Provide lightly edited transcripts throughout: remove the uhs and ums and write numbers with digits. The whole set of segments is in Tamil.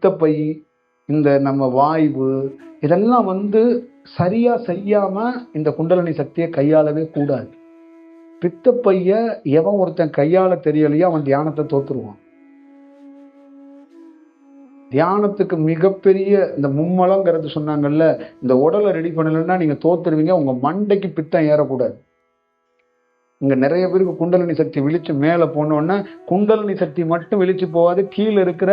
பித்தப்பை, இந்த நம்ம வாய்வு இதெல்லாம் சரியா செய்யாம இந்த குண்டலினி சக்தியை கையாளவே கூடாது. பித்தப்பைய எவன் ஒருத்தன் கையாள தெரியலையோ அவன் தியானத்தை தோத்துருவான். தியானத்துக்கு மிகப்பெரிய இந்த மும்மலங்கிறது சொன்னாங்கல்ல, இந்த உடலை ரெடி பண்ணலைன்னா நீங்க தோத்துருவீங்க. உங்க மண்டைக்கு பித்தம் ஏறக்கூடாது. இங்க நிறைய பேருக்கு குண்டலினி சக்தி விழிச்சு மேல போனோன்னா குண்டலினி சக்தி மட்டும் விழிச்சு போகாது, கீழே இருக்கிற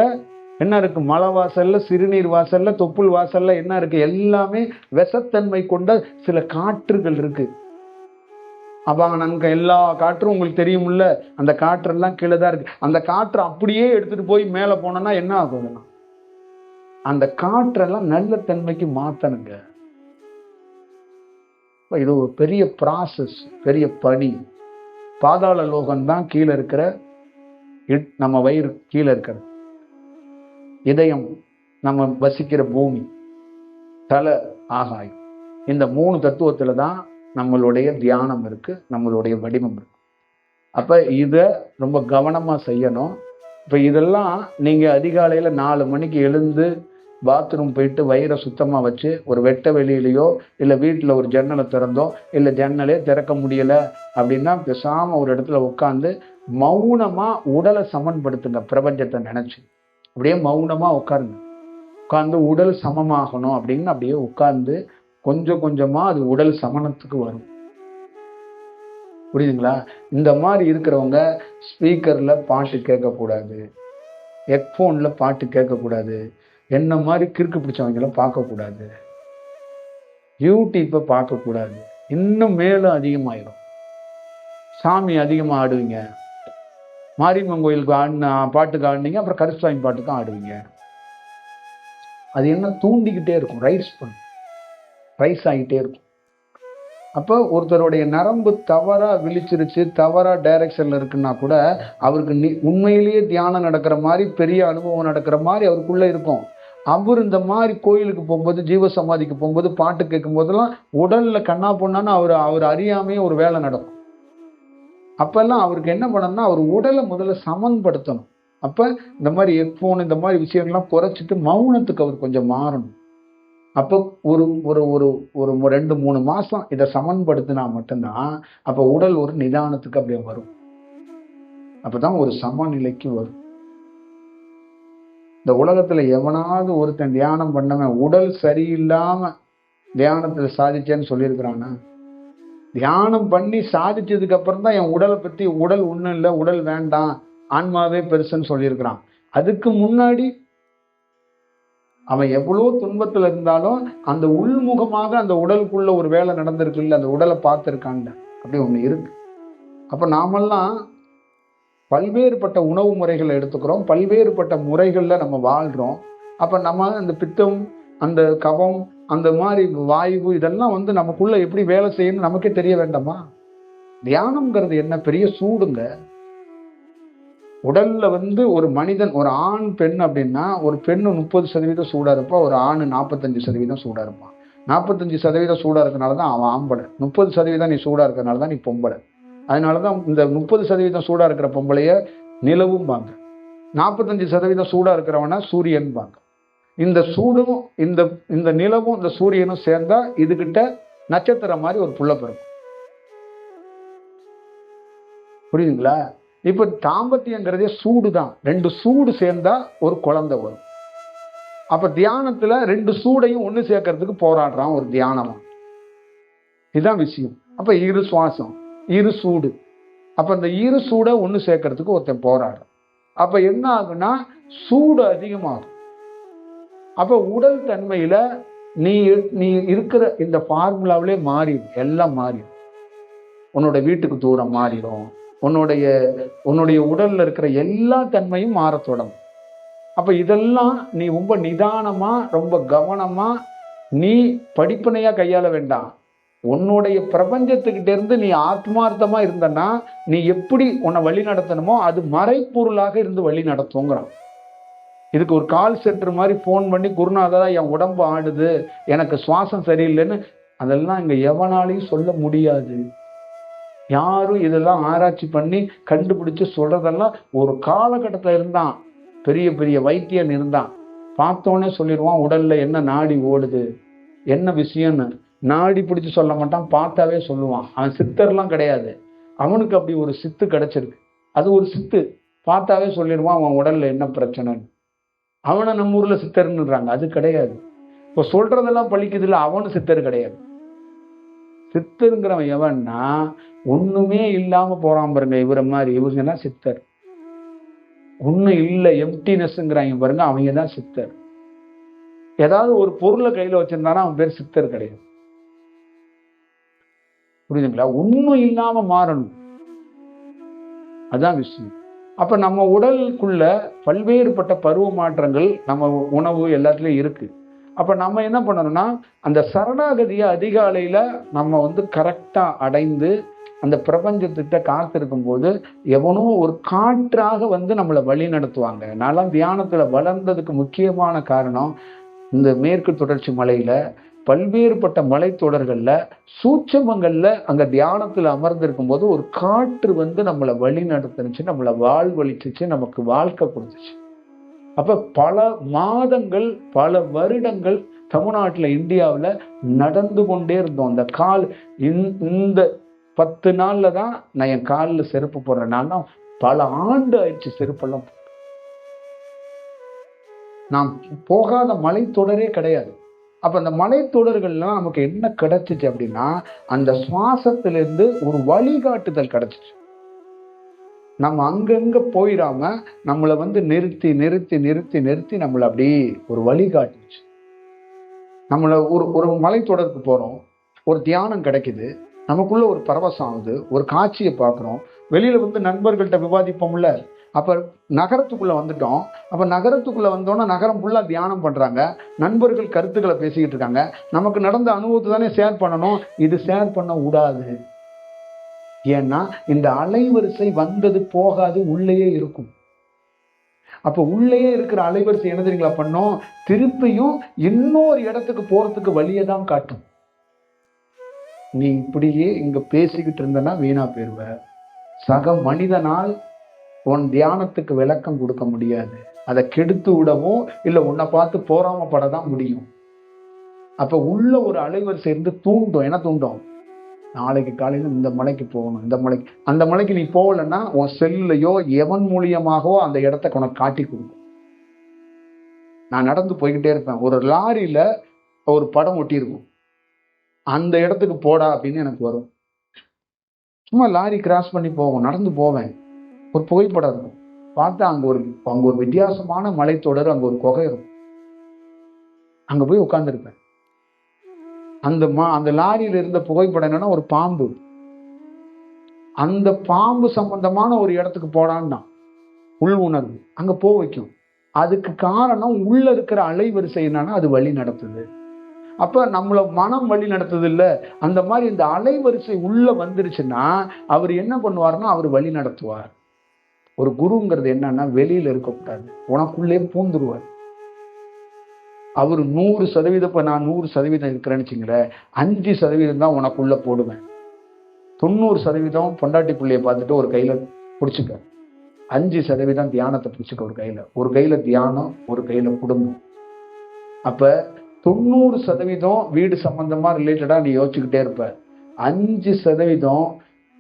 என்ன இருக்கு, மலை வாசல்ல, சிறுநீர் வாசல்ல, தொப்புள் வாசல்ல என்ன இருக்கு, எல்லாமே விஷத்தன்மை கொண்ட சில காற்றுகள் இருக்கு. அங்க எல்லா காற்றும் உங்களுக்கு தெரியும்ல, அந்த காற்றெல்லாம் கீழே தான் இருக்கு. அந்த காற்றை அப்படியே எடுத்துட்டு போய் மேல போனோம்னா என்ன ஆகும்? அந்த காற்றெல்லாம் நல்ல தன்மைக்கு மாத்தணுங்க. இது ஒரு பெரிய ப்ராசஸ், பெரிய பணி. பாதாள லோகம் தான் கீழே இருக்கிற நம்ம வயிறு கீழே இருக்கிறது, இதயம் நம்ம வசிக்கிற பூமி, தலை, ஆகாயம். இந்த 3 தத்துவத்துல தான் நம்மளுடைய தியானம் இருக்கு, நம்மளுடைய வடிவம் இருக்கு. அப்ப இத ரொம்ப கவனமா செய்யணும். இப்ப இதெல்லாம் நீங்க அதிகாலையில 4 மணிக்கு எழுந்து பாத்ரூம் போயிட்டு வயிறை சுத்தமா வச்சு ஒரு வெட்ட வெளியிலையோ இல்லை வீட்டில் ஒரு ஜன்னலை திறந்தோ இல்லை ஜன்னலே திறக்க முடியல அப்படின்னா பேசாம ஒரு இடத்துல உட்காந்து மௌனமா உடலை சமன்படுத்துங்க. பிரபஞ்சத்தை நினைச்சு அப்படியே மௌனமா உட்காந்து உடல் சமமாகணும் அப்படின்னு அப்படியே உட்கார்ந்து கொஞ்சம் கொஞ்சமா அது உடல் சமனத்துக்கு வரும். புரியுதுங்களா? இந்த மாதிரி இருக்கிறவங்க ஸ்பீக்கர்ல பாட்டு கேட்கக்கூடாது, ஹெட்ஃபோன்ல பாட்டு கேட்கக்கூடாது, என்ன மாதிரி கிறுக்கு பிடிச்சவங்கள பார்க்கக்கூடாது, யூடியூப்பை பார்க்கக்கூடாது. இன்னும் மேலும் அதிகமாயிடும். சாமி அதிகமாக ஆடுவீங்க, மாரியம்மன் கோயிலுக்கு பாட்டுக்கு ஆடினீங்க, அப்புறம் கருசுவாமி பாட்டுக்கும் ஆடுவீங்க. அது என்ன தூண்டிக்கிட்டே இருக்கும், ரைஸ் ஆகிட்டே இருக்கும். அப்போ ஒருத்தருடைய நரம்பு தவறா விழிச்சிருச்சு, தவறா டைரக்ஷன்ல இருக்குன்னா கூட அவருக்கு உண்மையிலேயே தியானம் நடக்கிற மாதிரி, பெரிய அனுபவம் நடக்கிற மாதிரி அவருக்குள்ள இருக்கும். அவர் இந்த மாதிரி கோயிலுக்கு போகும்போது, ஜீவ சமாதிக்கு போகும்போது, பாட்டு கேட்கும் போதெல்லாம் உடல்ல கண்ணா பொண்ணான்னு அவர் அறியாமையே ஒரு வேலை நடக்கும். அப்பெல்லாம் அவருக்கு என்ன பண்ணணும்னா அவர் உடலை முதல்ல சமன்படுத்தணும். அப்ப இந்த மாதிரி ஹெட்ஃபோன் இந்த மாதிரி விஷயங்கள்லாம் குறைச்சிட்டு மௌனத்துக்கு அவர் கொஞ்சம் மாறணும். அப்போ ஒரு ஒரு ஒரு ஒரு 2-3 மாசம் இதை சமன்படுத்தினா மட்டும்தான் அப்ப உடல் ஒரு நிதானத்துக்கு அப்படியே வரும். அப்பதான் ஒரு சமநிலைக்கு வரும். இந்த உலகத்துல எவனாவது ஒருத்தன் தியானம் பண்ணவன் உடல் சரியில்லாம தியானத்துல சாதிச்சேன்னு சொல்லியிருக்கிறானா? தியானம் பண்ணி சாதிச்சதுக்கு அப்புறம் தான் என் உடலை பத்தி, உடல் ஒண்ணும் இல்லை, உடல் வேண்டாம், ஆன்மாவே பெருசுன்னு சொல்லியிருக்கிறான். அதுக்கு முன்னாடி அவன் எவ்வளோ துன்பத்துல இருந்தாலும் அந்த உள்முகமாக அந்த உடலுக்குள்ள ஒரு வேலை நடந்திருக்குல்ல, அந்த உடலை பார்த்துருக்காங்க, அப்படி ஒண்ணு இருக்கு. அப்ப நாமெல்லாம் பல்வேறுபட்ட உணவு முறைகளை எடுத்துக்கிறோம், பல்வேறுபட்ட முறைகள்ல நம்ம வாழ்றோம். அப்ப நம்ம அந்த பித்தம், அந்த கபம், அந்த மாதிரி வாயு இதெல்லாம் நமக்குள்ள எப்படி வேலை செய்யணும் நமக்கே தெரிய வேண்டாமா? தியானம்ங்கிறது என்ன பெரிய சூடுங்க. உடல்ல ஒரு மனிதன், ஒரு ஆண் பெண் அப்படின்னா, ஒரு பெண்ணு 30% சூடா இருப்பா, ஒரு ஆண் 45% சூடா இருப்பான். 45% சூடா இருக்கனாலதான் அவன் ஆம்பளை, 30% நீ சூடா இருக்கனாலதான் நீ பொம்பளை. அதனாலதான் இந்த 30% சூடா இருக்கிற பொம்பளைய நிலவும் பாங்க, 45% சூடா இருக்கிறவன சூரியன் பாங்க. இந்த சூடும் இந்த நிலவும் இந்த சூரியனும் சேர்ந்தா இதுகிட்ட நட்சத்திரம் மாதிரி ஒரு புள்ள பிறக்கும். புரியுதுங்களா? இப்ப தாம்பத்தியங்கிறதே சூடுதான், 2 சூடு சேர்ந்தா ஒரு குழந்தை வரும். அப்ப தியானத்துல 2 சூடையும் ஒண்ணு சேர்க்கறதுக்கு போராடுறான் ஒரு தியானமா. இதுதான் விஷயம். அப்ப இரு சுவாசம், இரு சூடு. அப்ப இந்த இரு சூடை ஒண்ணு சேர்க்கறதுக்கு ஒருத்தன் போராடுறான். அப்ப என்ன ஆகுனா சூடு அதிகமாகும். அப்ப உடல் தன்மையில நீ இருக்கிற இந்த ஃபார்முலாவிலே மாறிடும், எல்லாம் மாறிடும். உன்னோட வீட்டுக்கு தூரம் மாறிடும், உன்னுடைய உடல்ல இருக்கிற எல்லா தன்மையும் மாற தொடங்கும். அப்ப இதெல்லாம் நீ ரொம்ப நிதானமா, ரொம்ப கவனமா, நீ படிப்பனையா கையாள வேண்டாம். உன்னுடைய பிரபஞ்சத்துக்கிட்ட இருந்து நீ ஆத்மார்த்தமா இருந்தன்னா நீ எப்படி உன்னை வழி நடத்தணுமோ அது மறைப்பொருளாக இருந்து வழி நடத்துங்கிறான். இதுக்கு ஒரு கால் சென்டர் மாதிரி போன் பண்ணி, குருநாதா என் உடம்பு ஆடுது, எனக்கு சுவாசம் சரியில்லைன்னு, அதெல்லாம் இங்க எவனாலையும் சொல்ல முடியாது. யாரும் இதெல்லாம் ஆராய்ச்சி பண்ணி கண்டுபிடிச்சு சொல்றதெல்லாம் ஒரு காலகட்டத்தில் இருந்தான், பெரிய பெரிய வைத்தியன் இருந்தான். பார்த்தோன்னே சொல்லிடுவான் உடல்ல என்ன நாடி ஓடுது, என்ன விஷயம்னு. நாடி பிடிச்சு சொல்ல மாட்டான், பார்த்தாவே சொல்லுவான். அவன் சித்தர்லாம் கிடையாது, அவனுக்கு அப்படி ஒரு சித்து கிடைச்சிருக்கு. அது ஒரு சித்து, பார்த்தாவே சொல்லிடுவான் அவன் உடல்ல என்ன பிரச்சனைன்னு. அவனை நம்ம ஊர்ல சித்தர்ன்னுறாங்க, அது கிடையாது. இப்போ சொல்றதெல்லாம் பழிக்குது இல்லை, அவனு சித்தர் கிடையாது. சித்தருங்கிறவன் எவன்னா ஒண்ணுமே இல்லாம போறான் பாருங்க, இவரை மாதிரி இவங்க சித்தர். ஒண்ணும் இல்லை, எம்டினஸ்ங்கிறாங்க பாருங்க, அவங்க தான் சித்தர். ஏதாவது ஒரு பொருளை கையில வச்சிருந்தானா அவன் பேர் சித்தர் கிடையாது. புரியுதுங்களா? ஒண்ணும் இல்லாம மாறணும், அதான் விஷயம். அப்ப நம்ம உடலுக்குள்ள பல்வேறுபட்ட பருவ மாற்றங்கள் நம்ம உணவு எல்லாத்துலயும் இருக்கு. அப்ப நம்ம என்ன பண்ணணும்னா, அந்த சரணாகதியை அதிகாலையில நம்ம கரெக்டா அடைந்து அந்த பிரபஞ்சத்திட்ட காத்திருக்கும் போது எவனோ ஒரு காற்றாக நம்மளை வழி நடத்துவாங்க. நான்லாம் தியானத்துல வளர்ந்ததுக்கு முக்கியமான காரணம், இந்த மேற்கு தொடர்ச்சி மலையில பல்வேறுபட்ட மலைத்தொடர்கள்ல சூட்சமங்கள்ல அங்க தியானத்துல அமர்ந்திருக்கும் போது ஒரு காற்று நம்மளை வழி நடத்துனுச்சு, நம்மளை வாழ்வழிச்சிச்சு, நமக்கு வாழ்க்கை கொடுத்துச்சு. அப்ப பல மாதங்கள் பல வருடங்கள் தமிழ்நாட்டுல இந்தியாவில் நடந்து கொண்டே இருந்தோம். அந்த கால் இந்த 10 நாள்ல தான் நான் என் காலில் செருப்பு போடுறேன். பல ஆண்டு ஆயிடுச்சு செருப்பெல்லாம். நான் போகாத மலைத்தொடரே கிடையாது. அப்ப அந்த மலைத்தொடர்கள்லாம் நமக்கு என்ன கிடைச்சிச்சு அப்படின்னா, அந்த சுவாசத்திலிருந்து ஒரு வழிகாட்டுதல் கிடைச்சிச்சு. நம்ம அங்கங்க போயிடாம நம்மளை நிறுத்தி நிறுத்தி நிறுத்தி நிறுத்தி நம்மளை அப்படியே ஒரு வழிகாட்டுச்சு. நம்மளை ஒரு மலைத்தொடருக்கு போறோம், ஒரு தியானம் கிடைக்குது, நமக்குள்ள ஒரு பரவசம் ஆகுது, ஒரு காட்சியை பார்க்குறோம், வெளியில நண்பர்கள்ட்ட விவாதிப்போம்ல. அப்ப நகரத்துக்குள்ள வந்துட்டோம். அப்ப நகரத்துக்குள்ள வந்தோன்னா நகரம் ஃபுல்லா தியானம் பண்றாங்க, நண்பர்கள் கருத்துக்களை பேசிக்கிட்டு இருக்காங்க. நமக்கு நடந்த அனுபவத்தை தானே ஷேர் பண்ணணும். இது ஷேர் பண்ண கூடாது. ஏன்னா இந்த அலைவரிசை வந்தது போகாது, உள்ளேயே இருக்கும். அப்ப உள்ளேயே இருக்கிற அலைவரிசை என்ன தெரியுங்களா பண்ணோம், திருப்பியும் இன்னொரு இடத்துக்கு போறதுக்கு வழியை தான் காட்டும். நீ இப்படியே இங்க பேசிக்கிட்டு இருந்தனா வீணா போயிருவ. சக மனிதனால் உன் தியானத்துக்கு விளக்கம் கொடுக்க முடியாது, அதை கெடுத்து விடவும் இல்லை உன்னை பார்த்து போராமப்படதான் முடியும். அப்ப உள்ள ஒரு அலைவரிசை இருந்து தூண்டும். என்ன தூண்டும்? நாளைக்கு காலையில இந்த மலைக்கு போகணும், இந்த மலைக்கு, அந்த மலைக்கு நீ போகலன்னா உன் செல்லையோ எவன் மூலியமாகவோ அந்த இடத்த உனக்கு காட்டி கொடுக்கும். நான் நடந்து போய்கிட்டே இருப்பேன், ஒரு லாரியில ஒரு படம் ஒட்டியிருக்கும், அந்த இடத்துக்கு போடா அப்படின்னு எனக்கு வரும். சும்மா லாரி கிராஸ் பண்ணி போவோம், நடந்து போவேன், ஒரு புகைப்படம் இருக்கும், பார்த்தா அங்க ஒரு வித்தியாசமான மலைத்தொடர், அங்க ஒரு குகை இருக்கும், அங்க போய் உட்கார்ந்துருப்பேன். அந்த லாரியில இருந்த புகைப்படம் என்னன்னா ஒரு பாம்பு. அந்த பாம்பு சம்பந்தமான ஒரு இடத்துக்கு போடான்னா உள் உணர்வு அங்க போ வைக்கும். அதுக்கு காரணம் உள்ள இருக்கிற அலைவரிசை என்னன்னா அது வழி நடத்துது. அப்ப நம்மள மனம் வழி நடத்துது இல்ல, அந்த மாதிரி இந்த அலைவரிசை உள்ள வந்துருச்சுன்னா அவர் என்ன பண்ணுவாருன்னா அவர் வழி நடத்துவார். ஒரு குருங்கிறது என்னன்னா வெளியில இருக்கக்கூடாது, உனக்குள்ளே பூந்துருவார். அவர் 100% இப்ப நான் 100% இருக்கிறேன்னு வச்சுங்களேன், 5% தான் உனக்குள்ள போடுவேன். 90% பொண்டாட்டி பிள்ளைய பார்த்துட்டு ஒரு கையில பிடிச்சிக்க, 5% தியானத்தை பிடிச்சிக்க. ஒரு கையில தியானம், ஒரு கையில குடும்பம். அப்ப 90% வீடு சம்பந்தமா ரிலேட்டடா நீ யோசிச்சுக்கிட்டே இருப்ப. 5%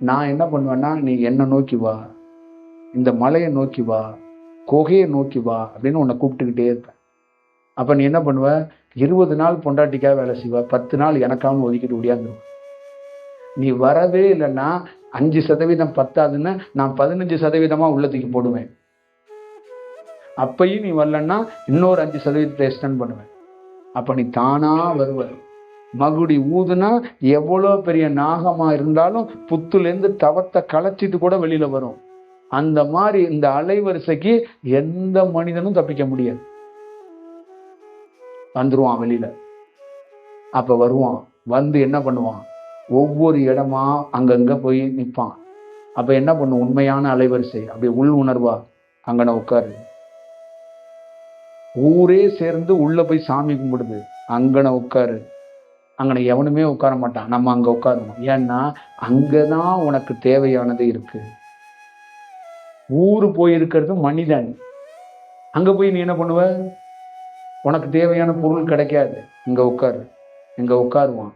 நான் என்ன பண்ணுவேன்னா, நீ என்ன நோக்கி வா, இந்த மலையை நோக்கி வா, குகையை நோக்கி வா அப்படின்னு உன்னை கூப்பிட்டுக்கிட்டே இருப்பேன். அப்ப நீ என்ன பண்ணுவ, 20 நாள் பொண்டாட்டிக்காக வேலை செய்வ, 10 நாள் எனக்காக ஒதுக்கிட்டு ஓடியாந்துருவ. நீ வரவே இல்லைன்னா 5% பத்தாதுன்னு நான் 15% உள்ளத்துக்கு போடுவேன். அப்பையும் நீ வரலன்னா இன்னொரு 5% எக்ஸ்டெண்ட் பண்ணுவேன். அப்ப நீ தானா வருவ. மகுடி ஊதுனா எவ்வளோ பெரிய நாகமா இருந்தாலும் புத்துலேருந்து தவத்தை களைச்சிட்டு கூட வெளியில வரும். அந்த மாதிரி இந்த அலைவரிசைக்கு எந்த மனிதனும் தப்பிக்க முடியாது. வந்துருவான் வெளியில. அப்ப வருவான், வந்து என்ன பண்ணுவான், ஒவ்வொரு இடமா அங்கங்க போய் நிற்பான். அப்ப என்ன பண்ணும், உண்மையான அலைவரிசை அப்படியே உள் உணர்வா அங்கன உட்காரு. ஊரே சேர்ந்து உள்ள போய் சாமி கும்பிடுது, அங்கன உட்காரு. அங்கன எவனுமே உட்கார மாட்டான், நம்ம அங்க உட்காரணும். ஏன்னா அங்கதான் உனக்கு தேவையானது இருக்கு. ஊரு போய் இருக்கிறது மனிதன், அங்க போய் நீ என்ன பண்ணுவ, உனக்கு தேவையான பொருள் கிடைக்காது, இங்கே உட்காரு, இங்கே உட்காருவான்.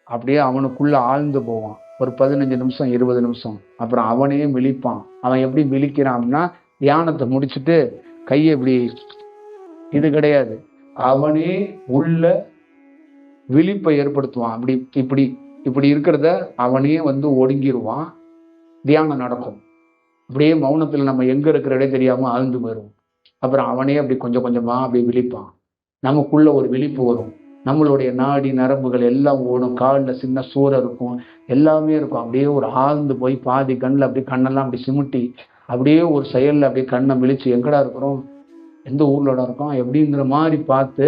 அப்படியே அவனுக்குள்ள ஆழ்ந்து போவான் ஒரு 15 நிமிஷம் 20 நிமிஷம். அப்புறம் அவனே விழிப்பான். அவன் எப்படி விழிக்கிறான் அப்படின்னா, தியானத்தை முடிச்சுட்டு கையை இப்படி, இது கிடையாது, அவனே உள்ள விழிப்பை ஏற்படுத்துவான். அப்படி இப்படி இப்படி இருக்கிறத அவனே ஒடுங்கிடுவான். தியானம் நடக்கும். அப்படியே மௌனத்தில் நம்ம எங்க இருக்கிறதே தெரியாம ஆழ்ந்து போயிடும். அப்புறம் அவனே அப்படி கொஞ்சம் கொஞ்சமா அப்படி விழிப்பான். நமக்குள்ள ஒரு விழிப்பு வரும். நம்மளுடைய நாடி நரம்புகள் எல்லாம் ஓடும். காலில் சின்ன சூறை இருக்கும், எல்லாமே இருக்கும். அப்படியே ஒரு ஆழ்ந்து போய் பாதி கண்ணில் அப்படியே கண்ணெல்லாம் அப்படி சிமிட்டி அப்படியே ஒரு செயலில் அப்படியே கண்ணை விழிச்சு எங்கடா இருக்கிறோம், எந்த ஊர்லடா இருக்கோம் எப்படிங்கிற மாதிரி பார்த்து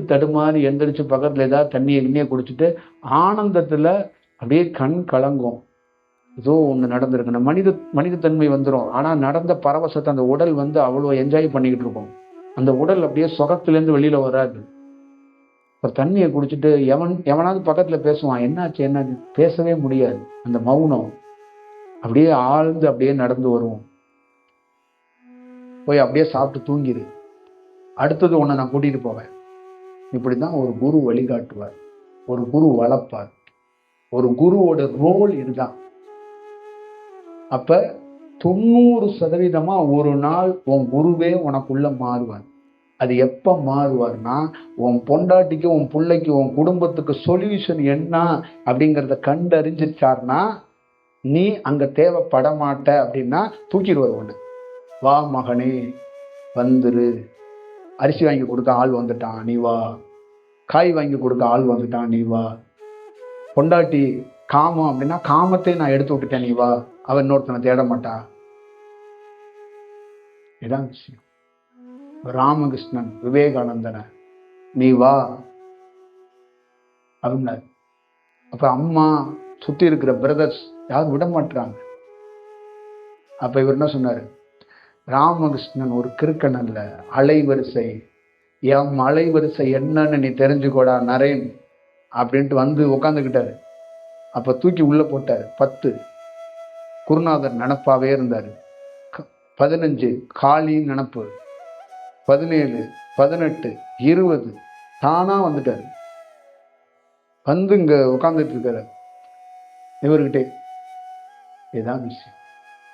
தடுமாறி எந்திரிச்சு பக்கத்தில் ஏதாவது தண்ணியை குடிச்சிட்டு ஆனந்தத்தில் அப்படியே கண் கலங்கும். ஏதோ ஒன்று நடந்திருக்கு. மனிதத்தன்மை வந்துடும். ஆனால் நடந்த பரவசத்தை அந்த உடல் அவ்வளோ என்ஜாய் பண்ணிக்கிட்டு இருக்கும். அந்த உடல் அப்படியே சுகத்திலேருந்து வெளியில வராது. ஒரு தண்ணியை குடிச்சிட்டு எவனாவது பக்கத்துல பேசுவான், என்னாச்சு என்னாச்சு, பேசவே முடியாது. அந்த மௌனம் அப்படியே ஆழ்ந்து அப்படியே நடந்து வருவோம். போய் அப்படியே சாப்பிட்டு தூங்கிடு. அடுத்தது உன்னை நான் கூட்டிட்டு போவேன். இப்படிதான் ஒரு குரு வழிகாட்டுவார், ஒரு குரு வளர்ப்பார். ஒரு குருவோட ரோல் இதுதான். அப்ப 90% ஒரு நாள் உன் குருவே உனக்குள்ள மாறுவார். அது எப்ப மாறுவார்னா, உன் பொண்டாட்டிக்கு, உன் பிள்ளைக்கு, உன் குடும்பத்துக்கு சொல்யூஷன் என்ன அப்படிங்கிறத கண்டறிஞ்சிச்சார்னா, நீ அங்க தேவைப்பட மாட்ட அப்படின்னா தூக்கிடுவார் ஒண்ணு. வா மகனே வந்துரு, அரிசி வாங்கி கொடுக்க ஆள் வந்துட்டான் நீ வா, காய் வாங்கி கொடுக்க ஆள் வந்துட்டான் நீ வா. பொண்டாட்டி காமம் அப்படின்னா, காமத்தை நான் எடுத்து விட்டுட்டேன் நீ வா, அவன் இன்னொருத்தனை தேட மாட்டா. இதான் விஷயம். ராமகிருஷ்ணன் விவேகானந்தன நீ வா அப்படின்னாரு. அப்ப அம்மா சுத்தி இருக்கிற பிரதர்ஸ் யாரும் விட மாட்டாங்க. அப்ப இவர் என்ன சொன்னாரு, ராமகிருஷ்ணன் ஒரு கிறுக்கன் அல்ல, அலைவரிசை. என் அலைவரிசை என்னன்னு நீ தெரிஞ்சுக்கோடா நரேன் அப்படின்ட்டு உட்காந்துக்கிட்டாரு. அப்ப தூக்கி உள்ள போட்டாரு. 10 குருநாதர் நினப்பாவே இருந்தாரு. 15 காளி நினப்பு, 17 18 20 தானா வந்துட்டாரு. இங்க உட்காந்துட்டு இருக்காரு இவர்கிட்டே. இதுதான் விஷயம்.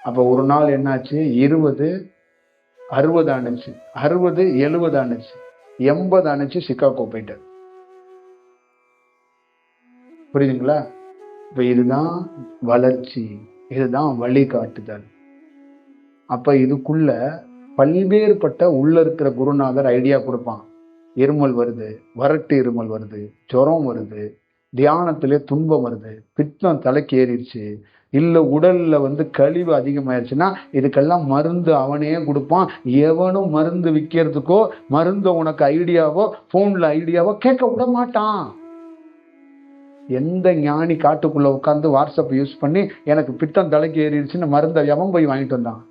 அப்ப ஒரு நாள் என்னாச்சு, 20 60 ஆனிச்சு, 60 70 ஆனிச்சு, 80 ஆனிச்சு, சிக்காகோ போயிட்டார். புரியுதுங்களா? இப்ப இதுதான் வளர்ச்சி, இதுதான் வழிகாட்டுதல். அப்ப இதுக்குள்ள பல்வேறுபட்ட உள்ள இருக்கிற குருநாதர் ஐடியா கொடுப்பான். இருமல் வருது, வறட்டு இருமல் வருது, ஜுரம் வருது, தியானத்திலே துன்பம் வருது, பித்தம் தலைக்கு ஏறிடுச்சு, இல்ல உடல்ல கழிவு அதிகமாயிருச்சுன்னா இதுக்கெல்லாம் மருந்து அவனே கொடுப்பான். எவனும் மருந்து விற்கிறதுக்கோ மருந்த உனக்கு ஐடியாவோ போன்ல ஐடியாவோ கேட்க விட மாட்டான். எந்த ஞானி காட்டுக்குள்ள உட்காந்து வாட்ஸ்அப் யூஸ் பண்ணி எனக்கு பித்தம் தலைக்கு ஏறிடுச்சுன்னு மருந்தை எவன் போய் வாங்கிட்டு வந்தான்?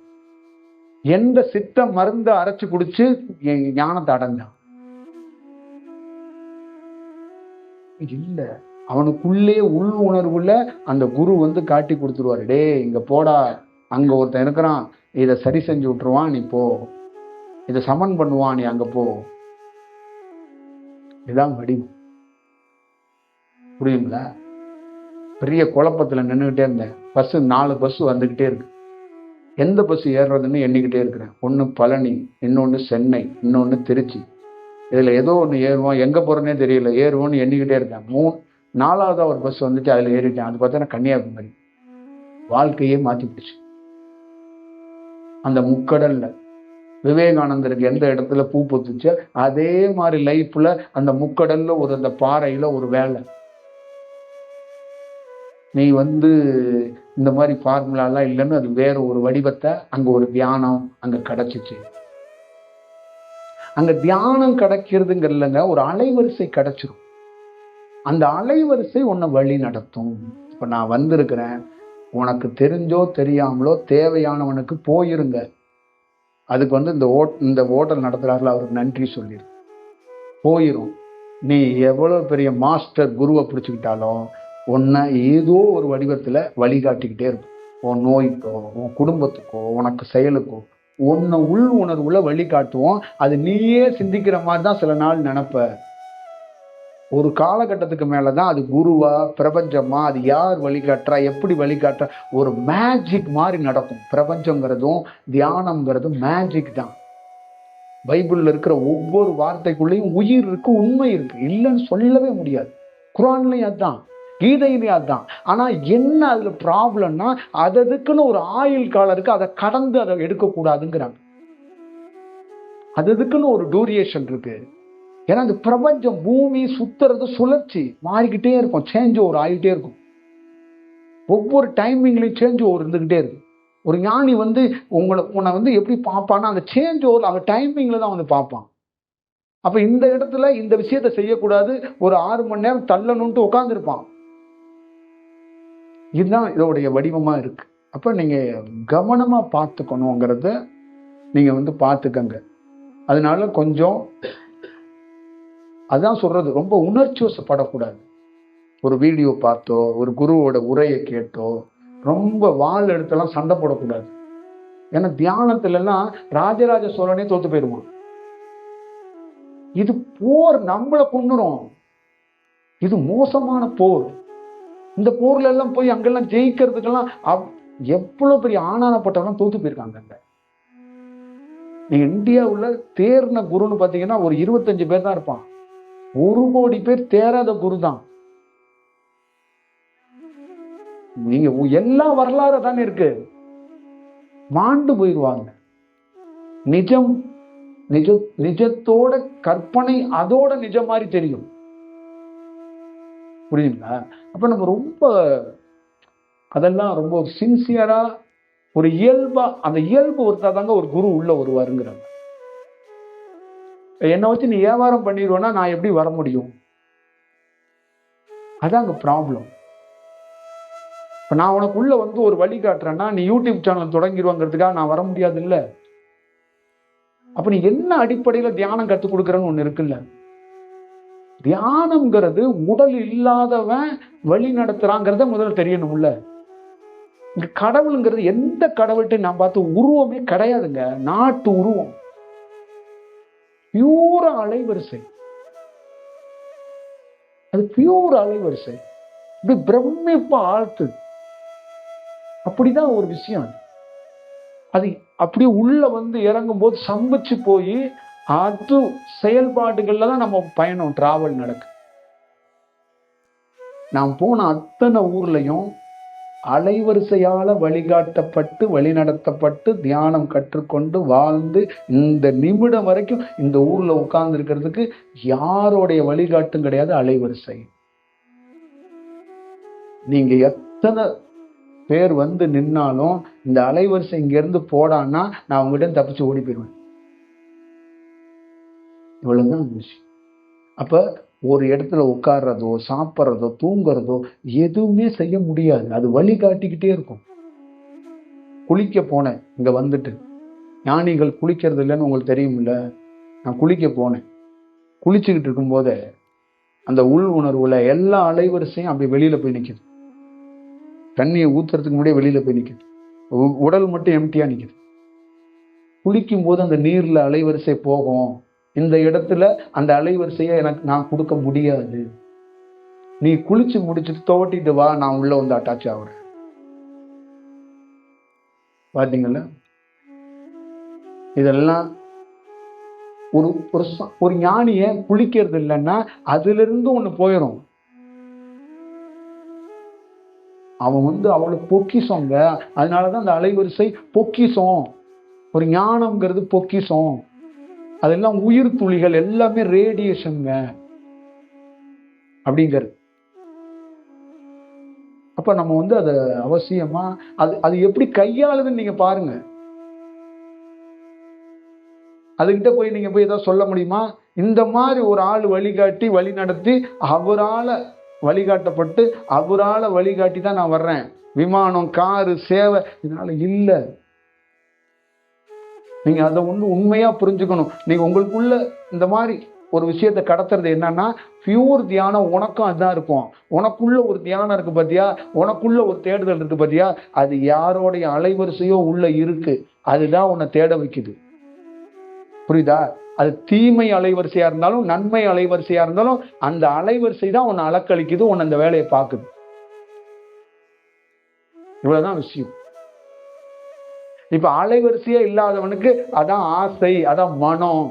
எந்த சித்த மருந்தை அரைச்சு குடிச்சு ஞானத்தை அடைஞ்சான்? இல்ல. அவனுக்குள்ளே உள் உணர்வுல அந்த குரு காட்டி கொடுத்துருவாரு. டே இங்க போடா, அங்க ஒருத்தன் இருக்கிறான், இதை சரி செஞ்சு விட்டுருவான், நீ போ. இதை சமன் பண்ணுவான், நீ அங்க போ. இதான் வடிவம். புரியுங்களா? பெரிய குழப்பத்துல நின்றுகிட்டே இருந்தேன். பஸ் 4 பஸ் வந்துகிட்டே இருக்கு. எந்த பஸ் ஏறுறதுன்னு எண்ணிக்கிட்டே இருக்கிறேன். ஒன்று பழனி, இன்னொன்று சென்னை, இன்னொன்று திருச்சி. இதில் ஏதோ ஒன்று ஏறுவோம், எங்கே போகிறேன்னே தெரியல, ஏறுவோன்னு எண்ணிக்கிட்டே இருக்கேன். 4ஆவதா ஒரு பஸ் வந்துட்டு அதில் ஏறிட்டேன். அது பார்த்தா கன்னியாகுமரி. வாழ்க்கையே மாற்றி பிடிச்சு. அந்த முக்கடல்ல விவேகானந்தருக்கு எந்த இடத்துல பூ பொத்துச்சு, அதே மாதிரி லைஃப்ல அந்த முக்கடல்ல அந்த பாறையில ஒரு வேலை. நீ இந்த மாதிரி ஃபார்முலாலாம் இல்லைன்னு அது வேற ஒரு வடிவத்தை, அங்க ஒரு தியானம் அங்க கிடைச்சிச்சு. அங்க தியானம் கிடைக்கிறதுங்கிறதுங்க, ஒரு அலைவரிசை கிடைச்சிரும். அந்த அலைவரிசை உன்னை வழி நடத்தும். இப்ப நான் வந்திருக்கிறேன், உனக்கு தெரிஞ்சோ தெரியாமலோ தேவையானவனுக்கு போயிருங்க. அதுக்கு இந்த ஹோட்டல் நடத்துறாருல அவருக்கு நன்றி சொல்லிடு, போயிரும். நீ எவ்வளவு பெரிய மாஸ்டர் குருவை பிடிச்சுக்கிட்டாலும் உன்னை ஏதோ ஒரு வடிவத்துல வழிகாட்டிக்கிட்டே இருக்கும். உன் நோய்க்கோ, உன் குடும்பத்துக்கோ, உனக்கு செயலுக்கோ உன்னை உள் உணர்வுல வழிகாட்டுவோம். அது நீயே சிந்திக்கிற மாதிரி தான் சில நாள் நினைப்ப. ஒரு காலகட்டத்துக்கு மேலதான் அது குருவா பிரபஞ்சமா, அது யார் வழிகாட்டுறா, எப்படி வழிகாட்டுறா, ஒரு மேஜிக் மாதிரி நடக்கும். பிரபஞ்சங்கிறதும் தியானம்ங்கிறதும் மேஜிக் தான். பைபிள்ல இருக்கிற ஒவ்வொரு வார்த்தைக்குள்ளேயும் உயிர் இருக்கு, உண்மை இருக்கு, இல்லைன்னு சொல்லவே முடியாது. குர்ஆன்லயும் அதுதான், கீதையிலையும் அதுதான். ஆனா என்ன அதுல ப்ராப்ளம்னா, அதுக்குன்னு ஒரு ஆயுள் காலம் இருக்கு, அதை கடந்து அதை எடுக்கக்கூடாதுங்கிறாங்க. அதுக்குன்னு ஒரு டூரியேஷன் இருக்கு. ஏன்னா இந்த பிரபஞ்சம் பூமி சுத்துறது சுழற்சி மாறிக்கிட்டே இருக்கும், சேஞ்ச் ஓவர் ஆகிட்டே இருக்கும். ஒவ்வொரு டைமிங்லையும் சேஞ்ச் ஓவர் இருந்துகிட்டே இருக்கு. ஒரு ஞானி வந்து உன்னை வந்து எப்படி பார்ப்பான்னா, அந்த சேஞ்ச் ஓவர் அவன் டைமிங்ல தான் வந்து பார்ப்பான். அப்ப இந்த இடத்துல இந்த விஷயத்த செய்யக்கூடாது, ஒரு 6 மணி நேரம் தள்ளணும்ட்டு உட்கார்ந்துருப்பான். இதுதான் இதோடைய வடிவமா இருக்கு. அப்ப நீங்க கவனமா பார்த்துக்கணுங்கிறத நீங்க வந்து பார்த்துக்கங்க. அதனால கொஞ்சம் அதான் சொல்றது, ரொம்ப உணர்ச்சி வசப்படக்கூடாது. ஒரு வீடியோ பார்த்தோ, ஒரு குருவோட உரையை கேட்டோ ரொம்ப வாள் எடுத்தெல்லாம் சண்டை போடக்கூடாது. ஏன்னா தியானத்துல எல்லாம் ராஜராஜ சோழனே தோத்து போயிடுவான். இது போர், நம்மளை கொன்னுரும். இது மோசமான போர். இந்த போர்ல எல்லாம் போய் அங்கெல்லாம் ஜெயிக்கிறதுக்கெல்லாம் எவ்வளவு பெரிய ஆனானப்பட்டவெல்லாம் தோத்து போயிருக்காங்க. நீங்க இந்தியாவுல தேர்ன குருன்னு பாத்தீங்கன்னா ஒரு 25 பேர் தான் இருப்பான். 1 கோடி பேர் தேராத குரு தான். நீங்க எல்லா வரலாறு தானே இருக்கு, மாண்டு போயிடுவாங்க. நிஜம் நிஜத்தோட கற்பனை அதோட நிஜம் மாதிரி தெரியும். புரியுதுங்களா? அப்ப நம்ம ரொம்ப அதெல்லாம் ரொம்ப சின்சியரா ஒரு இயல்பா, அந்த இயல்பு ஒருத்தாதாங்க ஒரு குரு உள்ள வருவாருங்கிறாங்க. என்னை வச்சு நீ வியாபாரம் பண்ணிடுவேன்னா நான் எப்படி வர முடியும்? அதாங்க ப்ராப்ளம். இப்ப நான் உனக்குள்ள வந்து ஒரு வழி காட்டுறேன்னா நீ யூடியூப் சேனல் தொடங்கிடுவாங்கிறதுக்காக நான் வர முடியாது இல்ல. அப்ப நீ என்ன அடிப்படையில தியானம் கத்துக் கொடுக்குறன்னு ஒண்ணு இருக்குல்ல. தியானம்ங்கிறது உடல் இல்லாதவன் வழி நடத்துறாங்கிறத முதல்ல தெரியணும்ல. இங்க கடவுளுங்கிறது எந்த கடவுள்கிட்ட நான் பார்த்து உருவமே கிடையாதுங்க. நாட்டு உருவம், பியூர அலைவரிசை. அது பியூர் அலைவரிசை. இது பிரமிப்பா ஆழ்த்து. அப்படிதான் ஒரு விஷயம். அது அப்படியே உள்ள வந்து இறங்கும் போது சம்பிச்சு போய் அது செயல்பாடுகள்ல தான் நம்ம பயணம் டிராவல் நடக்கு. நாம் போன அத்தனை ஊர்லயும் அலைவரிசையால வழிகாட்டப்பட்டு வழிநடத்தப்பட்டு தியானம் கற்றுக்கொண்டு வாழ்ந்து இந்த நிமிடம் வரைக்கும் இந்த ஊர்ல உட்கார்ந்து இருக்கிறதுக்கு யாரோடைய வழிகாட்டும் கிடையாது. அலைவரிசை. நீங்க எத்தனை பேர் வந்து நின்னாலும் இந்த அலைவரிசை இங்க இருந்து போடான்னா நான் உங்ககிட்ட தப்பிச்சு ஓடி போயிடுவேன். இவ்வளவுதான் விஷயம். அப்ப ஒரு இடத்துல உட்கார்றதோ சாப்பிட்றதோ தூங்குறதோ எதுவுமே செய்ய முடியாது. அது வழி காட்டிக்கிட்டே இருக்கும். குளிக்க போனேன், இங்க வந்துட்டு ஞானிகள் குளிக்கிறது இல்லைன்னு உங்களுக்கு தெரியும்ல. நான் குளிக்க போனேன். குளிச்சுக்கிட்டு இருக்கும் போது அந்த உள் உணர்வுல எல்லா அலைவரிசையும் அப்படி வெளியில போய் நிக்குது. தண்ணியை ஊத்துறதுக்கு முன்னாடியே வெளியில போய் நிக்குது. உடல் மட்டும் எம்டியா நிக்குது. குளிக்கும் போது அந்த நீர்ல அலைவரிசை போகும். இந்த இடத்துல அந்த அலைவரிசையை நான் கொடுக்க முடியாது. நீ குளிச்சு முடிச்சுட்டு துவட்டிட்டு வா, நான் உள்ள வந்து அட்டாச் ஆகுறேன். பாத்தீங்களா? இதெல்லாம் ஒரு ஞானிய குளிக்கிறது இல்லைன்னா அதுல இருந்து ஒண்ணு போயிடும். அவன் வந்து அவளுக்கு பொக்கிசங்க. அதனாலதான் அந்த அலைவரிசை பொக்கிசம். ஒரு ஞானம்ங்கிறது பொக்கிசம். அதெல்லாம் உயிர் துளிகள், எல்லாமே ரேடியேஷனுங்க அப்படிங்கிறது. அப்ப நம்ம வந்து அதை அவசியமா அது எப்படி கையாளுதுன்னு நீங்க பாருங்க. அதுகிட்ட போய் நீங்க போய் ஏதாவது சொல்ல முடியுமா? இந்த மாதிரி ஒரு ஆள் வழிகாட்டி வழி நடத்தி அவரால வழிகாட்டப்பட்டு அவரால வழிகாட்டி தான் நான் வர்றேன். விமானம், காரு, சேவை இதனால இல்ல. நீங்க அதை வந்து உண்மையா புரிஞ்சுக்கணும். நீங்க உங்களுக்குள்ள இந்த மாதிரி ஒரு விஷயத்தை கடத்துறது என்னன்னா, பியூர் தியானம் உனக்கும் அதுதான் இருக்கும். உனக்குள்ள ஒரு தியானம் இருக்கு பாத்தியா, உனக்குள்ள ஒரு தேடுதல் இருக்கு பாத்தியா, அது யாரோடைய அலைவரிசையோ உள்ள இருக்கு, அதுதான் உன்னை தேட வைக்குது. புரியுதா? அது தீமை அலைவரிசையா இருந்தாலும் நன்மை அலைவரிசையா இருந்தாலும் அந்த அலைவரிசை தான் உன்னை அலக்களிக்குது, உன்னை அந்த வேலையை பார்க்குது. இவ்வளவுதான் விஷயம். இப்ப அலைவரிசையே இல்லாதவனுக்கு அதான் ஆசை, அதான் மனம்.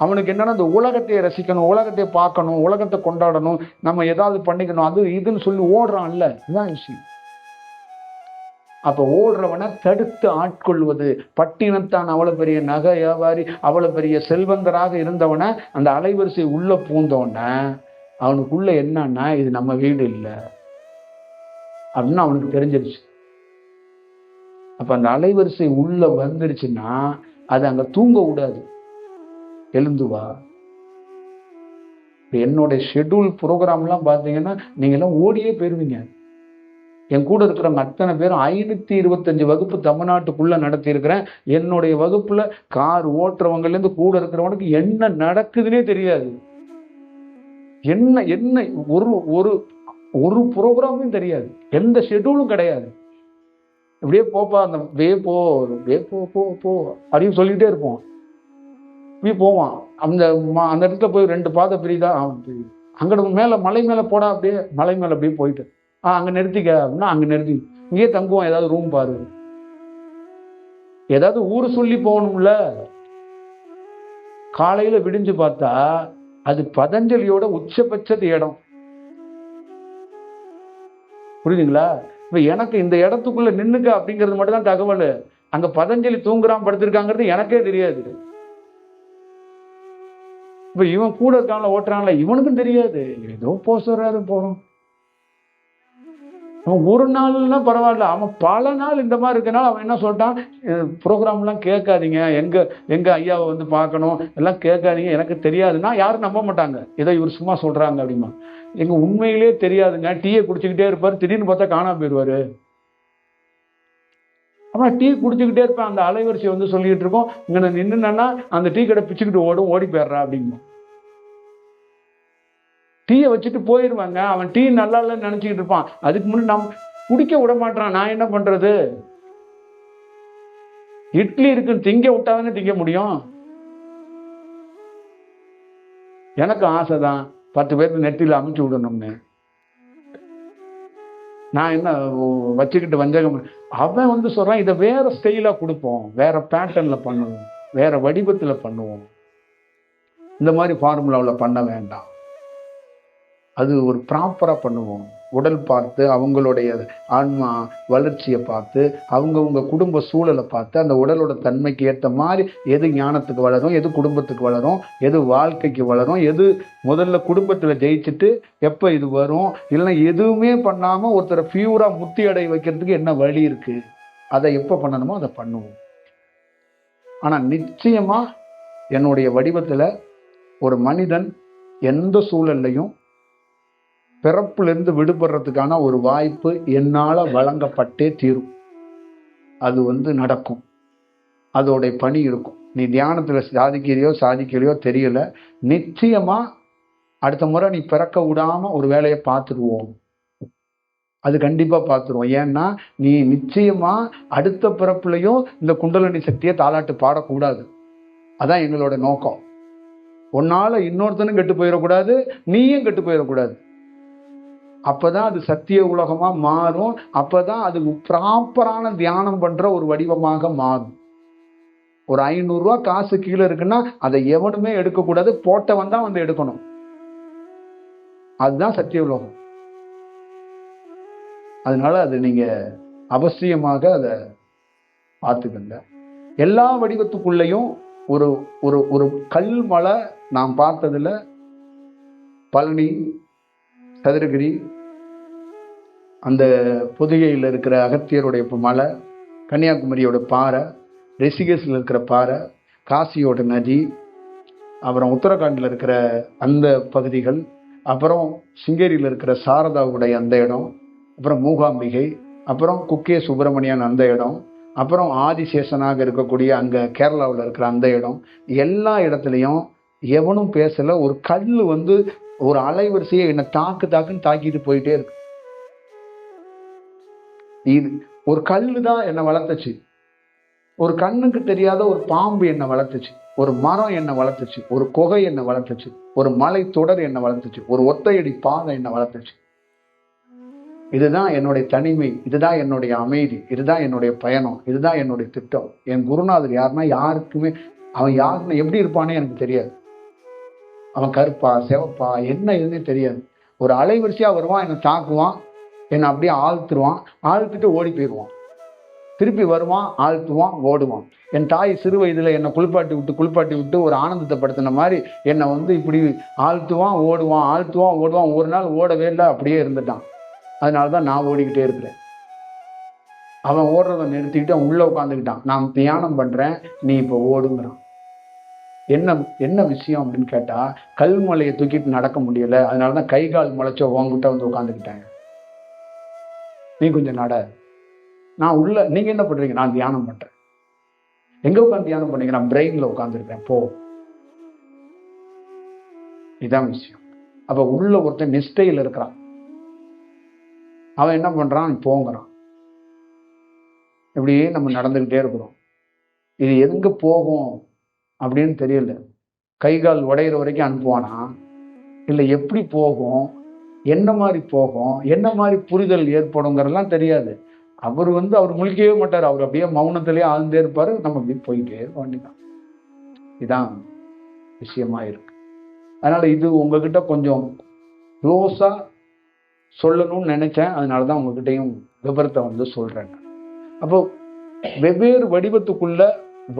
அவனுக்கு என்னன்னா இந்த உலகத்தை ரசிக்கணும், உலகத்தை பார்க்கணும், உலகத்தை கொண்டாடணும், நம்ம ஏதாவது பண்ணிக்கணும், அது இதுன்னு சொல்லி ஓடுறான்ல, இதுதான் விஷயம். அப்ப ஓடுறவனை தடுத்து ஆட்கொள்வது. பட்டினத்தான் அவ்வளவு பெரிய நகை வியாபாரி, அவ்வளவு பெரிய செல்வந்தராக இருந்தவனை அந்த அலைவரிசை உள்ள பூந்தவன அவனுக்குள்ள என்னன்னா, இது நம்ம வீடு இல்லை அப்படின்னு அவனுக்கு தெரிஞ்சிருச்சு. அப்ப அந்த அலைவரிசை உள்ள வந்துருச்சுன்னா அது அங்க தூங்க விடாது, எழுந்து வா. என்னோட ஷெட்யூல் ப்ரோக்ராம்லாம் பார்த்தீங்கன்னா நீங்க எல்லாம் ஓடியே போயிருவீங்க. என் கூட இருக்கிறவங்க அத்தனை பேரும் 525 வகுப்பு தமிழ்நாட்டுக்குள்ள நடத்தி இருக்கிறேன். என்னுடைய வகுப்புல கார் ஓட்டுறவங்கல இருந்து கூட இருக்கிறவனுக்கு என்ன நடக்குதுன்னே தெரியாது. என்ன என்ன ஒரு ஒரு ஒரு ப்ரோக்ராமும் தெரியாது, எந்த ஷெட்யூலும் கிடையாது. இப்படியே போப்பா, அந்த வே போ போ போ அப்படின்னு சொல்லிக்கிட்டே இருப்போம். இப்படியே போவான். அந்த அந்த இடத்துல போய் 2 பாதை பிரிதா, அங்கிட்ட மேல மலை மேல போடா, அப்படியே மலை மேல அப்படியே போயிட்டு அங்க நிறுத்திக்க அப்படின்னா அங்க நிறுத்தி இங்கேயே தங்குவோம். ஏதாவது ரூம் பாரு, ஏதாவது ஊரு சொல்லி போகணும்ல. காலையில விடிஞ்சு பார்த்தா அது பதஞ்சலியோட உச்சபட்ச இடம். புரியுதுங்களா? இப்ப எனக்கு இந்த இடத்துக்குள்ள நின்னுக்க அப்படிங்கிறது மட்டும் தான் தகவல். அங்க பதஞ்சலி தூங்குறான் படுத்திருக்காங்கிறது எனக்கே தெரியாது. இப்ப இவன் கூட இருக்கான்ல, ஓட்டுறான்ல, இவனுக்கும் தெரியாது. ஏதோ போறாரு போறோம். அவன் ஒரு நாள்னா பரவாயில்ல, அவன் பல நாள் இந்த மாதிரி இருக்கனால அவன் என்ன சொல்லிட்டான், ப்ரோக்ராம்லாம் கேட்காதீங்க, எங்க ஐயாவை வந்து பார்க்கணும், எல்லாம் கேட்காதீங்க, எனக்கு தெரியாதுன்னா யாரும் நம்ப மாட்டாங்க. ஏதோ இவர் சும்மா சொல்றாங்க அப்படிமா. எங்க உண்மையிலே தெரியாதுங்க. டீயை குடிச்சுக்கிட்டே இருப்பாரு, திடீர்னு பார்த்தா காணாம போயிடுவாரு. அப்புறம் டீ குடிச்சுக்கிட்டே இருப்பேன். அந்த அலைவரிசை வந்து சொல்லிட்டு இருக்கோம், இங்க நின்னுன்னா அந்த டீ கடை பிச்சுக்கிட்டு ஓடி போயிடுறா அப்படிங்க. டீயை வச்சுட்டு போயிடுவாங்க. அவன் டீ நல்லா இல்லைன்னு நினைச்சுக்கிட்டு இருப்பான். அதுக்கு முன்னாடி நம்ம குடிக்க விட மாட்டான். நான் என்ன பண்றது? இட்லி இருக்குன்னு திங்க விட்டாதானே திங்க முடியும். எனக்கு ஆசைதான் 10 பேருக்கு நெட்டில அமைச்சு விடணும்னு. நான் என்ன வச்சுக்கிட்டு வஞ்சகம். அவன் வந்து சொல்றான், இதை வேற ஸ்டைலா கொடுப்போம், வேற பேட்டர்ன்ல பண்ணுவோம், வேற வடிவத்துல பண்ணுவோம், இந்த மாதிரி ஃபார்முலாவில் பண்ண வேண்டாம், அது ஒரு ப்ராப்பரா பண்ணுவோம். உடல் பார்த்து, அவங்களுடைய ஆன்மா வளர்ச்சியை பார்த்து, அவங்கவுங்க குடும்ப சூழலை பார்த்து, அந்த உடலோட தன்மைக்கு ஏற்ற மாதிரி எது ஞானத்துக்கு வளரும், எது குடும்பத்துக்கு வளரும், எது வாழ்க்கைக்கு வளரும், எது முதல்ல குடும்பத்தில் ஜெயிச்சுட்டு எப்போ இது வரும், இல்லைன்னா எதுவுமே பண்ணாமல் ஒருத்தரை பியூரா முத்தி அடை வைக்கிறதுக்கு என்ன வழி இருக்கு, அதை எப்போ பண்ணணுமோ அதை பண்ணுவோம். ஆனால் நிச்சயமா என்னுடைய வடிவத்தில் ஒரு மனிதன் எந்த சூழல்லையும் பிறப்பிலிருந்து விடுபடுறதுக்கான ஒரு வாய்ப்பு என்னால வழங்கப்பட்டே தீரும். அது வந்து நடக்கும், அதோடைய பணி இருக்கும். நீ தியானத்துல சாதிக்கலையோ தெரியல, நிச்சயமா அடுத்த முறை நீ பிறக்க விடாம ஒரு வேலையை பார்த்துருவோம். அது கண்டிப்பா பார்த்துருவோம். ஏன்னா நீ நிச்சயமா அடுத்த பிறப்புலையும் இந்த குண்டலினி சக்தியை தாலாட்டு பாடக்கூடாது. அதான் எங்களோட நோக்கம். உன்னால இன்னொருத்தனும் கெட்டு போயிடக்கூடாது, நீயும் கெட்டு போயிடக்கூடாது. அப்பதான் அது சத்திய உலகமா மாறும். அப்பதான் அது ப்ராப்பரான தியானம் பண்ற ஒரு வடிவமாக மாறும். ஒரு 500 ரூபா காசு கீழே இருக்குன்னா அதை எவனுமே எடுக்கக்கூடாது, போட்டவன் தான் வந்து எடுக்கணும். அதுதான் சத்திய உலகம். அதனால அது நீங்க அவசியமாக அதை பார்த்துக்கங்க. எல்லா வடிவத்துக்குள்ளேயும் ஒரு ஒரு ஒரு கல் மலை நாம் பார்த்ததுல பழனி, சதுரகிரி, அந்த பொதிகையில் இருக்கிற அகத்தியருடைய மலை, கன்னியாகுமரியோட பாறை, ரிஷிகேஷில் இருக்கிற பாறை, காசியோட நதி, அப்புறம் உத்தரகாண்டில் இருக்கிற அந்த பகுதிகள், அப்புறம் சிங்கேரியில் இருக்கிற சாரதாவுடைய அந்த இடம், அப்புறம் மூகாம்பிகை, அப்புறம் குக்கே சுப்பிரமணியன் அந்த இடம், அப்புறம் ஆதிசேஷனாக இருக்கக்கூடிய அங்கே கேரளாவில் இருக்கிற அந்த இடம், எல்லா இடத்துலையும் எவனும் பேசல. ஒரு கல்லு வந்து ஒரு அலைவரிசையை என்ன தாக்குன்னு தாக்கிட்டு போயிட்டே இருக்கு. இது ஒரு கல்லு தான் என்னை வளர்த்துச்சு. ஒரு கண்ணுக்கு தெரியாத ஒரு பாம்பு என்னை வளர்த்துச்சு. ஒரு மரம் என்னை வளர்த்துச்சு. ஒரு குகை என்னை வளர்த்துச்சு. ஒரு மலை தொடர் என்னை வளர்த்துச்சு. ஒரு ஒத்தையடி பாதை என்னை வளர்த்துச்சு. இதுதான் என்னுடைய தனிமை, இதுதான் என்னுடைய அமைதி, இதுதான் என்னுடைய பயணம், இதுதான் என்னுடைய திட்டம். என் குருநாதர் யாருன்னா யாருக்குமே, அவன் யாருன்னு எப்படி இருப்பானே எனக்கு தெரியாது. அவன் கருப்பா சிவப்பா என்ன எதுன்னே தெரியாது. ஒரு அலைவரிசையா வருவான், என்னை தாக்குவான், என்னை அப்படியே ஆழ்த்துருவான், ஆழ்த்திட்டு ஓடி போயிடுவான். திருப்பி வருவான், ஆழ்த்துவான், ஓடுவான். என் தாய் சிறு வயதுல என்னை குளிப்பாட்டி விட்டு ஒரு ஆனந்தத்தை படுத்தின மாதிரி என்னை வந்து இப்படி ஆழ்த்துவான் ஓடுவான். ஒரு நாள் ஓடவே இல்லை, அப்படியே இருந்துட்டான். அதனாலதான் நான் ஓடிக்கிட்டே இருக்கிறேன். அவன் ஓடுறதை நிறுத்திக்கிட்டு அவன் உள்ள உட்காந்துக்கிட்டான். நான் தியானம் பண்றேன், நீ இப்ப ஓடுங்கிறான். என்ன விஷயம் அப்படின்னு கேட்டா, கல்மலையை தூக்கிட்டு நடக்க முடியல, அதனாலதான் கை கால் முளைச்ச உங்ககிட்ட வந்து உட்காந்துக்கிட்டேன். நீ கொஞ்சம் நட. நான் உள்ள, நீங்க என்ன பண்றீங்க? நான் தியானம் பண்றேன். எங்க உட்காந்து தியானம் பண்ணீங்க? நான் பிரெயின்ல உட்காந்துருக்கேன், போ. இதான் விஷயம். அப்ப உள்ள ஒருத்தன் நிஷ்டையில் இருக்கிறான். அவன் என்ன பண்றான்? போங்கிறான். இப்படியே நம்ம நடந்துகிட்டே இருக்கிறோம். இது எங்க போகும் அப்படின்னு தெரியல. கை கால் உடையிற வரைக்கும் அனுப்புவானா, இல்லை எப்படி போகும், என்ன மாதிரி போகும், என்ன மாதிரி புரிதல் ஏற்படுங்கிறதெல்லாம் தெரியாது. அவர் முழிக்கவே மாட்டார். அவர் அப்படியே மௌனத்திலேயே ஆழ்ந்தே இருப்பாரு. நம்ம அப்படி போயிட்டே இருக்க வேண்டியதான். இதான் விஷயமா இருக்கு. அதனால இது உங்ககிட்ட கொஞ்சம் க்ளோஸா சொல்லணும்னு நினைச்சேன். அதனாலதான் உங்ககிட்டையும் விவரத்தை சொல்றேன். அப்போ வெவ்வேறு வடிவத்துக்குள்ள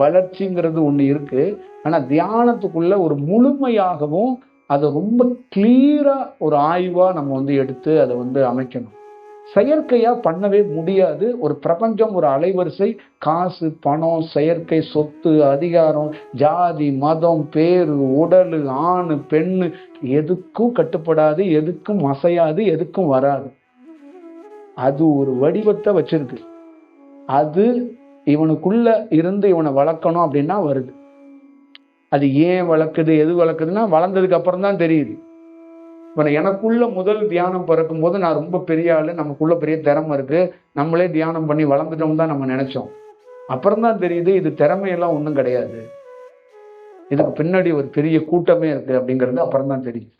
வளர்ச்சிங்கிறது ஒண்ணு இருக்கு. ஆனா தியானத்துக்குள்ள ஒரு முழுமையாகவும் அதை ரொம்ப கிளியரா ஒரு ஆய்வா நம்ம எடுத்து அதை அமைக்கணும். செயற்கையா பண்ணவே முடியாது. ஒரு பிரபஞ்சம், ஒரு அலைவரிசை, காசு, பணம், செயற்கை, சொத்து, அதிகாரம், ஜாதி, மதம், பேரு, உடல், ஆணு, பெண்ணு, எதுக்கும் கட்டுப்படாது, எதுக்கும் அசையாது, எதுக்கும் வராது. அது ஒரு வடிவத்தை வச்சிருக்கு. அது இவனுக்குள்ள இருந்து இவனை வளர்க்கணும் அப்படின்னா வருது. அது ஏன் வளர்க்குது, எது வளர்க்குதுன்னா வளர்ந்ததுக்கு அப்புறம் தான் தெரியுது. இப்போ எனக்குள்ள முதல் தியானம் பிறக்கும் போது நான் ரொம்ப பெரிய ஆளு, நமக்குள்ள பெரிய திறமை இருக்கு, நம்மளே தியானம் பண்ணி வளர்ந்துட்டோம் தான் நம்ம நினைச்சோம். அப்புறம் தான் தெரியுது இது திறமையெல்லாம் ஒன்றும் கிடையாது, இதுக்கு பின்னாடி ஒரு பெரிய கூட்டமே இருக்கு அப்படிங்கிறது அப்புறம் தான் தெரியுது.